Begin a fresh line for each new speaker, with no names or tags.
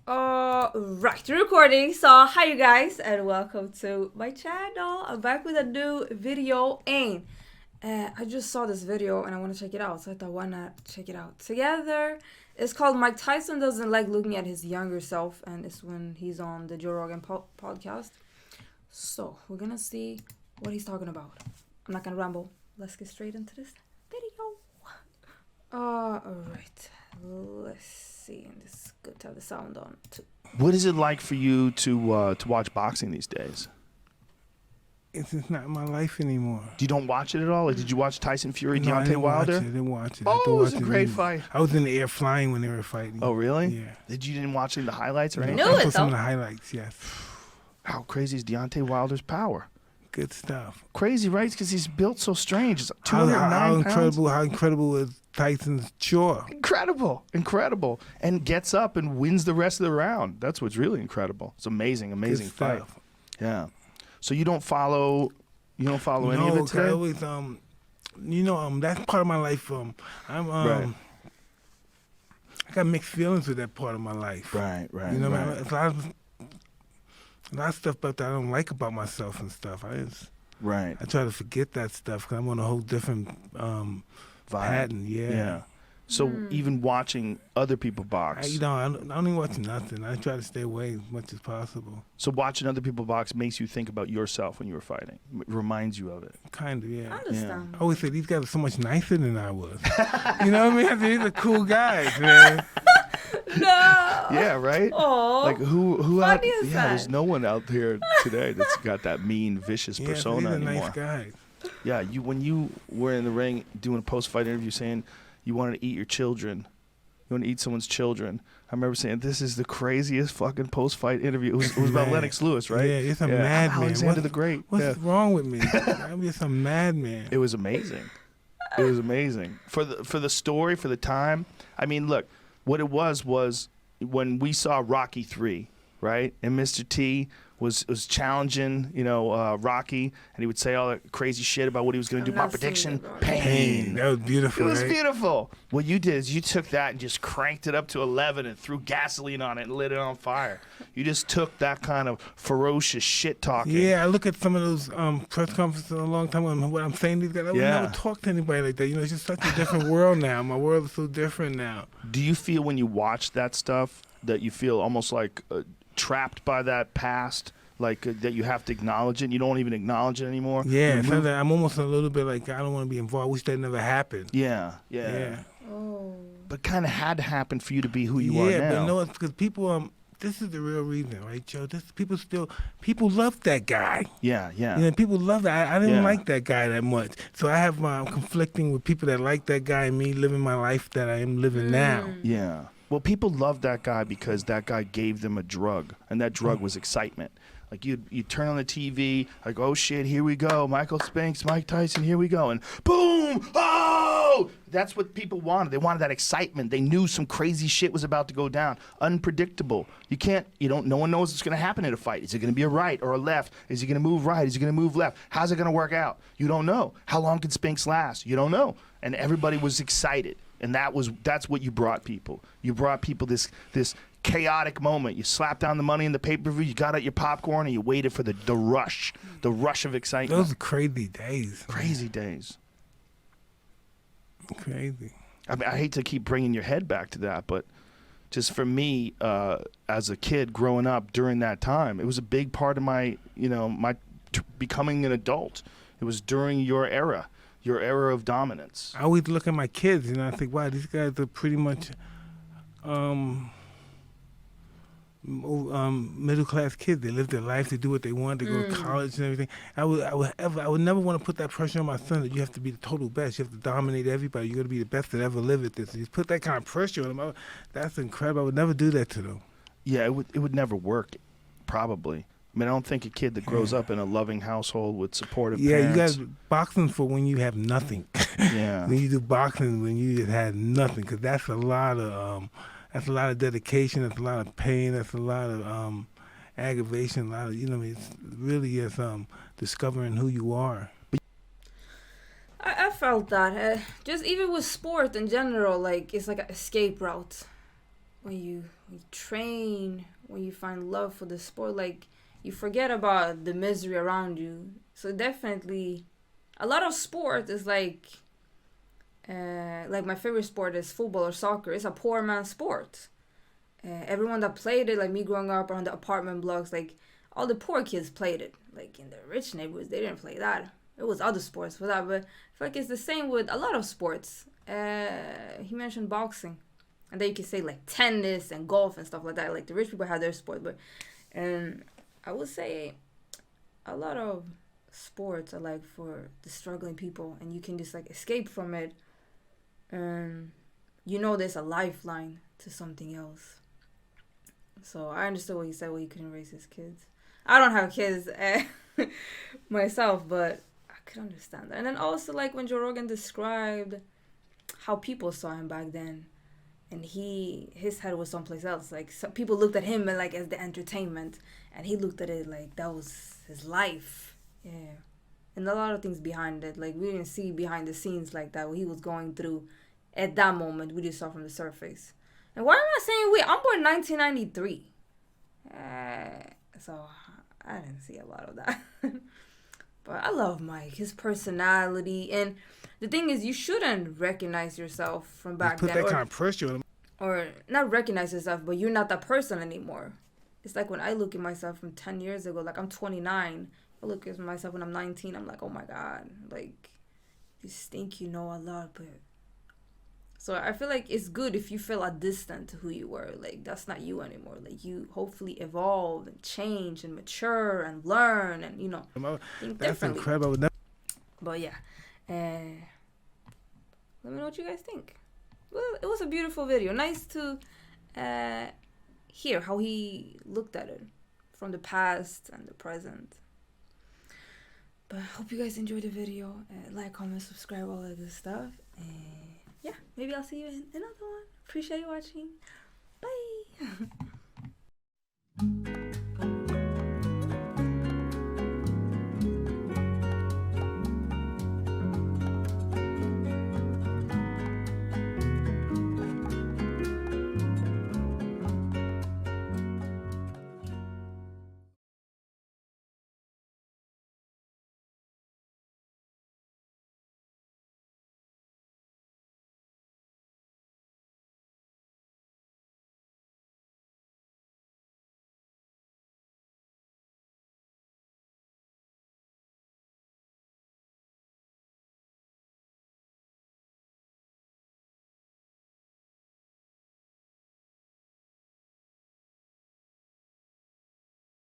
Right, recording. So, hi you guys, and welcome to my channel. I'm back with a new video, and I just saw this video and I want to check it out. So I thought, why not check it out together? It's called Mike Tyson doesn't like looking at his younger self, and it's when he's on the Joe Rogan podcast. So we're gonna see what he's talking about. I'm not gonna ramble. Let's get straight into this video. Alright. Let's see. And this is good to have the sound on too.
What is it like for you to watch boxing these days?
It's just not my life anymore.
You don't watch it at all? Like, did you watch Tyson Fury,
No, I
Deontay
didn't
Wilder?
Watch it. I didn't watch it.
Oh, it was a
watch
great
anymore.
fight.
I was in the air flying when they were fighting.
Oh, really?
Yeah.
You didn't watch any of the highlights or anything?
No.
I saw
it,
some of
though.
the highlights, yes.
How crazy is Deontay Wilder's power?
Good stuff.
Crazy, right? Because he's built so strange. It's like
How
209 pounds.
incredible is Tyson's jaw.
Incredible. And gets up and wins the rest of the round. That's what's really incredible. It's amazing
Good
fight.
stuff.
Yeah. So you don't follow any of it
No,
today?
I always, that's part of my life.
Right.
I got mixed feelings with that part of my life.
Right.
You know,
right.
man, it's a lot of stuff about that I don't like about myself and stuff.
Right.
I try to forget that stuff because I'm on a whole different
Vibe.
pattern. Yeah.
So even watching other people box.
I don't even watch nothing. I try to stay away as much as possible.
So watching other people box makes you think about yourself when you were fighting. It reminds you of it.
Kind of,
I
yeah.
understand.
I always say these guys are so much nicer than I was. You know what I mean? These are cool guys, man.
No.
Yeah, right?
Oh.
Like who
Funny as that.
there's no one out here today that's got that mean, vicious
Yeah, so
persona
these are
anymore.
nice guys.
Yeah, when you were in the ring doing a post-fight interview saying you wanted to eat your children, you want to eat someone's children. I remember saying this is the craziest fucking post-fight interview. It was about
Man.
Lennox Lewis, right?
Yeah, it's a madman.
Alexander the Great.
What's
Yeah.
wrong with me? I'm just a madman.
It was amazing. It was amazing for the story, for the time. I mean, look, what it was when we saw Rocky 3, right? And Mr. T was challenging, Rocky, and he would say all that crazy shit about what he was going to do.
I've
My
not seen
prediction,
it, bro.
pain.
That was
It
beautiful.
was
right?
beautiful. What you did is you took that and just cranked it up to 11 and threw gasoline on it and lit it on fire. You just took that kind of ferocious shit talking.
Yeah, I look at some of those press conferences a long time ago, and what I'm saying to these guys, I would
Yeah.
never talk to anybody like that. You know, it's just such a different world now. My world is so different now.
Do you feel when you watch that stuff that you feel almost like trapped by that past, like that you have to acknowledge it? You don't even acknowledge it anymore?
Yeah,
You
so
move-
that I'm almost a little bit like, I don't want to be involved. I wish that never happened.
yeah.
Oh.
But kind of had to happen for you to be who you are
Yeah,
now.
but no, it's because people, this is the real reason, right, Joe? People love that guy.
Yeah.
You know, people love that. I didn't
Yeah.
like that guy that much. So I have I'm conflicting with people that like that guy and me living my life that I am living now.
Yeah. Well, people love that guy because that guy gave them a drug, and that drug was excitement. Like you turn on the TV, like, oh shit, here we go, Michael Spinks, Mike Tyson, here we go, and boom, oh, that's what people wanted. They wanted that excitement. They knew some crazy shit was about to go down. Unpredictable. No one knows what's going to happen in a fight. Is it going to be a right or a left? Is he going to move right? Is he going to move left? How's it going to work out? You don't know. How long can Spinks last? You don't know. And everybody was excited. And that's what you brought people. You brought people this chaotic moment. You slapped down the money in the pay-per-view, you got out your popcorn, and you waited for the rush of excitement.
Those are crazy days.
Crazy days.
Crazy.
I mean, I hate to keep bringing your head back to that, but just for me, as a kid growing up during that time, it was a big part of my becoming an adult. It was during your era of dominance.
I always look at my kids and I think, wow, these guys are pretty much middle class kids. They live their life, they do what they want, they go to college and everything. I would never want to put that pressure on my son that you have to be the total best. You have to dominate everybody. You got to be the best that ever lived at this. And you put that kind of pressure on them. That's incredible. I would never do that to them.
Yeah, it would never work, probably. I mean, I don't think a kid that grows up in a loving household with supportive parents.
You got boxing for when you have nothing.
Yeah.
When you do boxing when you just had nothing, because that's a lot of dedication. That's a lot of pain. That's a lot of aggravation. A lot of it really is discovering who you are.
I felt that. Just even with sport in general, like it's like an escape route. when you train, when you find love for the sport, like you forget about the misery around you. So definitely, a lot of sport is like my favorite sport is football or soccer. It's a poor man's sport. Everyone that played it, like me growing up around the apartment blocks, like all the poor kids played it. Like in the rich neighborhoods, they didn't play that. It was other sports for that, but I feel like it's the same with a lot of sports. He mentioned boxing, and then you can say like tennis and golf and stuff like that. Like the rich people have their sport, but I would say a lot of sports are like for the struggling people, and you can just like escape from it. You know, there's a lifeline to something else. So I understood what he said. Well, he couldn't raise his kids. I don't have kids myself, but I could understand that. And then also like when Joe Rogan described how people saw him back then, and his head was someplace else. Like some people looked at him and like as the entertainment, and he looked at it like that was his life. Yeah, and a lot of things behind it. Like we didn't see behind the scenes like that, what he was going through at that moment. We just saw from the surface. And why am I saying we? I'm born 1993. So I didn't see a lot of that. But I love Mike, his personality. And the thing is, you shouldn't recognize yourself from back
Put
then.
that kind of pressure on him.
Or not recognize yourself, but you're not that person anymore. It's like when I look at myself from 10 years ago, like I'm 29. I look at myself when I'm 19, I'm like, oh my God. Like, you think you know a lot, but... So I feel like it's good if you feel a distant to who you were. Like, that's not you anymore. Like, you hopefully evolve and change and mature and learn and, you know, think
That's
differently.
incredible.
But yeah, let me know what you guys think. Well, it was a beautiful video. Nice to hear how he looked at it from the past and the present. But I hope you guys enjoyed the video. Like, comment, subscribe, all that good stuff. And yeah, maybe I'll see you in another one. Appreciate you watching. Bye.